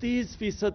30%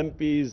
MPs,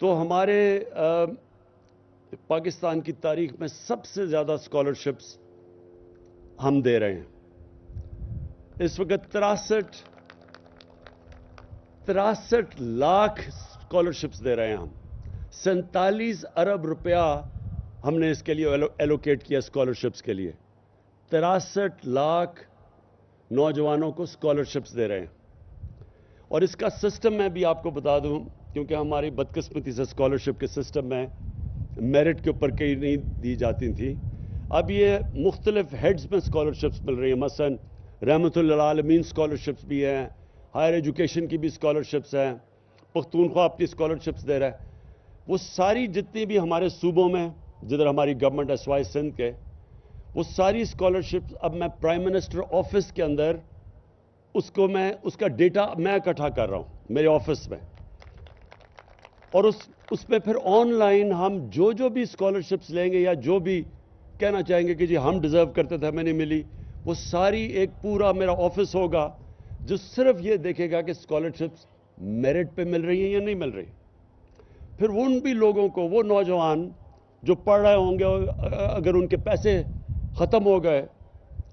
تو ہمارے پاکستان کی تاریخ میں سب سے زیادہ اسکالرشپس ہم دے رہے ہیں. اس وقت 63 لاکھ اسکالرشپس دے رہے ہیں ہم. 47 ارب روپیہ ہم نے اس کے لیے ایلوکیٹ کیا اسکالرشپس کے لیے. 63 لاکھ نوجوانوں کو اسکالرشپس دے رہے ہیں. اور اس کا سسٹم میں بھی آپ کو بتا دوں, کیونکہ ہماری بدقسمتی سے اسکالرشپ کے سسٹم میں میرٹ کے اوپر کئی نہیں دی جاتی تھیں. اب یہ مختلف ہیڈز میں اسکالرشپس مل رہی ہیں. مثلا رحمت للعالمین اسکالرشپس بھی ہیں, ہائر ایجوکیشن کی بھی اسکالرشپس ہیں, پختونخوا اپنی اسکالرشپس دے رہا ہے. وہ ساری جتنی بھی ہمارے صوبوں میں جدھر ہماری گورنمنٹ ہے سوائے سندھ کے, وہ ساری اسکالرشپس اب میں پرائم منسٹر آفس کے اندر اس کا ڈیٹا میں اکٹھا کر رہا ہوں میرے آفس میں. اور اس پہ پھر آن لائن ہم جو بھی اسکالرشپس لیں گے یا جو بھی کہنا چاہیں گے کہ جی ہم ڈیزرو کرتے تھے ہمیں نہیں ملی, وہ ساری ایک پورا میرا آفس ہوگا جو صرف یہ دیکھے گا کہ اسکالرشپس میرٹ پہ مل رہی ہیں یا نہیں مل رہی. پھر ان بھی لوگوں کو, وہ نوجوان جو پڑھ رہے ہوں گے, اگر ان کے پیسے ختم ہو گئے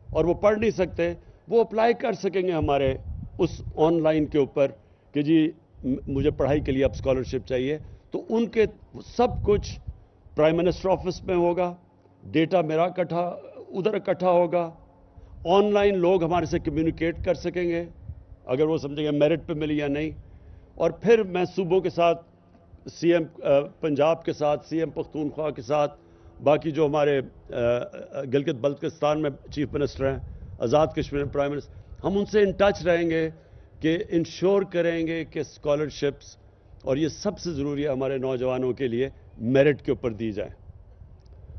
اور وہ پڑھ نہیں سکتے, وہ اپلائی کر سکیں گے ہمارے اس آن لائن کے اوپر کہ جی مجھے پڑھائی کے لیے اب اسکالرشپ چاہیے. تو ان کے سب کچھ پرائم منسٹر آفس میں ہوگا, ڈیٹا میرا ادھر اکٹھا ہوگا. آن لائن لوگ ہمارے سے کمیونیکیٹ کر سکیں گے اگر وہ سمجھیں گے میرٹ پہ ملی یا نہیں. اور پھر میں صوبوں کے ساتھ, سی ایم پنجاب کے ساتھ, سی ایم پختونخوا کے ساتھ, باقی جو ہمارے گلگت بلتستان میں چیف منسٹر ہیں, آزاد کشمیر پرائم منسٹر, ہم ان سے ان ٹچ رہیں گے کہ انشور کریں گے کہ اسکالرشپس, اور یہ سب سے ضروری ہے ہمارے نوجوانوں کے لیے, میرٹ کے اوپر دی جائیں.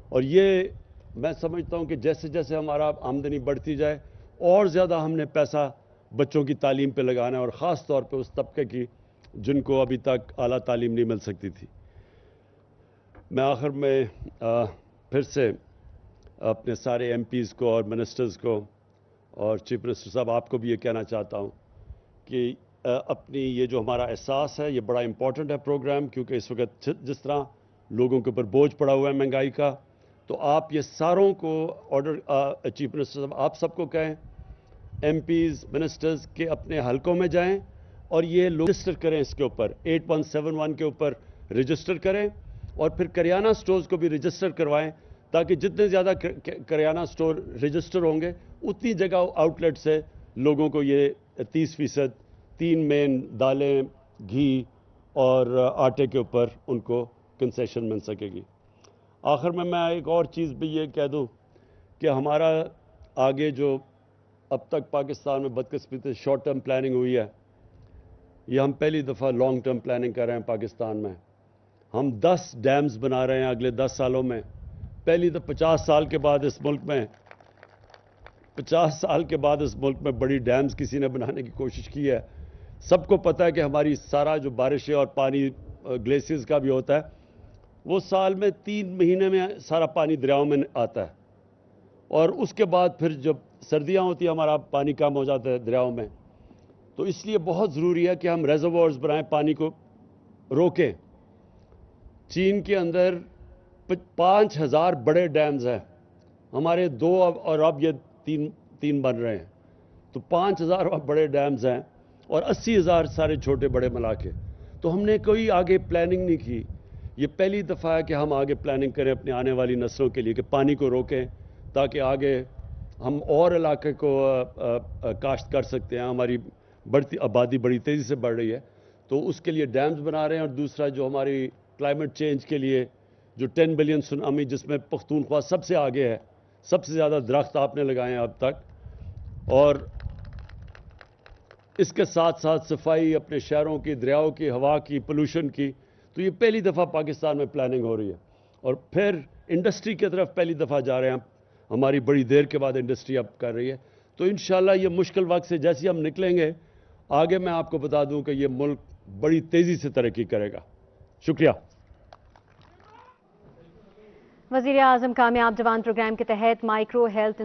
اور یہ میں سمجھتا ہوں کہ جیسے جیسے ہمارا آمدنی بڑھتی جائے اور زیادہ ہم نے پیسہ بچوں کی تعلیم پہ لگانا ہے, اور خاص طور پہ اس طبقے کی جن کو ابھی تک اعلیٰ تعلیم نہیں مل سکتی تھی. میں آخر میں پھر سے اپنے سارے ایم پیز کو اور منسٹرز کو اور چیف منسٹر صاحب آپ کو بھی یہ کہنا چاہتا ہوں کہ اپنی یہ جو ہمارا احساس ہے یہ بڑا امپورٹنٹ ہے پروگرام, کیونکہ اس وقت جس طرح لوگوں کے اوپر بوجھ پڑا ہوا ہے مہنگائی کا, تو آپ یہ ساروں کو آرڈر, چیف منسٹر صاحب آپ سب کو کہیں, ایم پیز منسٹرز کے اپنے حلقوں میں جائیں اور یہ رجسٹر کریں, اس کے اوپر 8171 کے اوپر رجسٹر کریں, اور پھر کریانہ سٹورز کو بھی رجسٹر کروائیں, تاکہ جتنے زیادہ کریانہ سٹور رجسٹر ہوں گے اتنی جگہ آؤٹ لیٹ سے لوگوں کو یہ 30%, 3 مین دالیں, گھی اور آٹے کے اوپر ان کو کنسیشن مل سکے گی. آخر میں ایک اور چیز بھی یہ کہہ دوں کہ ہمارا آگے جو اب تک پاکستان میں بدقسمتی سے شارٹ ٹرم پلاننگ ہوئی ہے, یہ ہم پہلی دفعہ لانگ ٹرم پلاننگ کر رہے ہیں پاکستان میں. ہم 10 ڈیمز بنا رہے ہیں اگلے 10 سالوں میں. پہلی تو 50 سال کے بعد اس ملک میں 50 سال کے بعد اس ملک میں بڑی ڈیمز کسی نے بنانے کی کوشش کی ہے. سب کو پتہ ہے کہ ہماری سارا جو بارشیں اور پانی گلیشیئرز کا بھی ہوتا ہے, وہ سال میں 3 مہینے میں سارا پانی دریاؤں میں آتا ہے, اور اس کے بعد پھر جب سردیاں ہوتی ہیں ہمارا پانی کم ہو جاتا ہے دریاؤں میں. تو اس لیے بہت ضروری ہے کہ ہم ریزروارز بنائیں, پانی کو روکیں. چین کے اندر 5000 بڑے ڈیمز ہیں, ہمارے 2 اور اب یہ 3 بن رہے ہیں, تو 5000 بڑے ڈیمز ہیں اور 80,000 سارے چھوٹے بڑے ملا کے. تو ہم نے کوئی آگے پلاننگ نہیں کی. یہ پہلی دفعہ ہے کہ ہم آگے پلاننگ کریں اپنی آنے والی نسلوں کے لیے کہ پانی کو روکیں, تاکہ آگے ہم اور علاقے کو کاشت کر سکتے ہیں. ہماری بڑھتی آبادی بڑی تیزی سے بڑھ رہی ہے, تو اس کے لیے ڈیمز بنا رہے ہیں. اور دوسرا جو ہماری کلائمیٹ چینج کے لیے جو 10 بلین سونامی, جس میں پختونخوا سب سے آگے ہے, سب سے زیادہ درخت آپ نے لگائے ہیں اب تک, اور اس کے ساتھ ساتھ صفائی اپنے شہروں کی, دریاؤں کی, ہوا کی, پولوشن کی. تو یہ پہلی دفعہ پاکستان میں پلاننگ ہو رہی ہے. اور پھر انڈسٹری کی طرف پہلی دفعہ جا رہے ہیں, ہماری بڑی دیر کے بعد انڈسٹری اب کر رہی ہے. تو انشاءاللہ یہ مشکل وقت سے جیسے ہم نکلیں گے, آگے میں آپ کو بتا دوں کہ یہ ملک بڑی تیزی سے ترقی کرے گا. شکریہ. وزیر اعظم کامیاب جوان پروگرام کے تحت مائکرو ہیلتھ